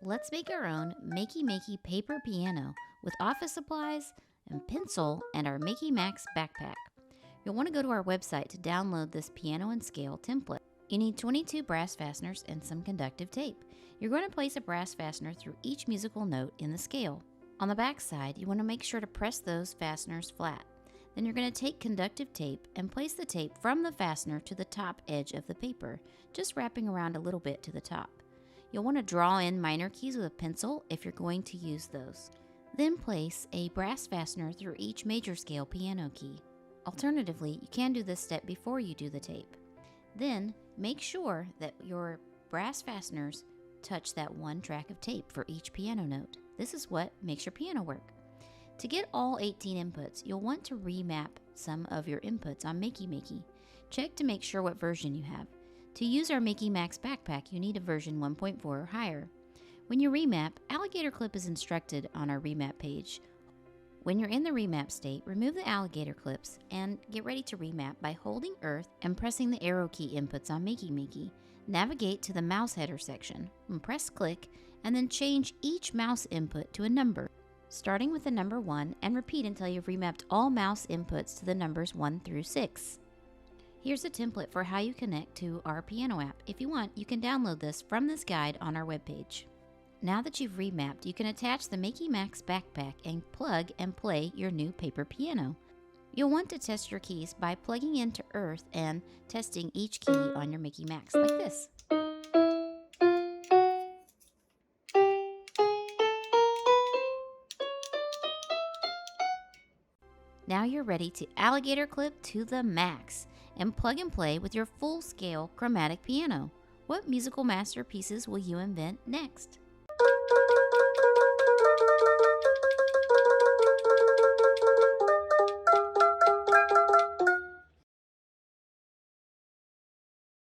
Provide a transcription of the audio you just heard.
Let's make our own Makey Makey paper piano with office supplies and pencil and our Makey Max backpack. You'll want to go to our website to download this piano and scale template. You need 22 brass fasteners and some conductive tape. You're going to place a brass fastener through each musical note in the scale. On the back side, you want to make sure to press those fasteners flat. Then you're going to take conductive tape and place the tape from the fastener to the top edge of the paper, just wrapping around a little bit to the top. You'll want to draw in minor keys with a pencil if you're going to use those. Then place a brass fastener through each major scale piano key. Alternatively, you can do this step before you do the tape. Then make sure that your brass fasteners touch that one track of tape for each piano note. This is what makes your piano work. To get all 18 inputs, you'll want to remap some of your inputs on Makey Makey. Check to make sure what version you have. To use our Makey Max backpack, you need a version 1.4 or higher. When you remap, alligator clip is instructed on our remap page. When you're in the remap state, remove the alligator clips and get ready to remap by holding Earth and pressing the arrow key inputs on Makey Makey. Navigate to the mouse header section and press click, and then change each mouse input to a number, starting with the number 1, and repeat until you've remapped all mouse inputs to the numbers 1 through 6. Here's a template for how you connect to our piano app. If you want, you can download this from this guide on our webpage. Now that you've remapped, you can attach the Makey Max backpack and plug and play your new paper piano. You'll want to test your keys by plugging into Earth and testing each key on your Makey Max, like this. Now you're ready to alligator clip to the max and plug and play with your full-scale chromatic piano. What musical masterpieces will you invent next?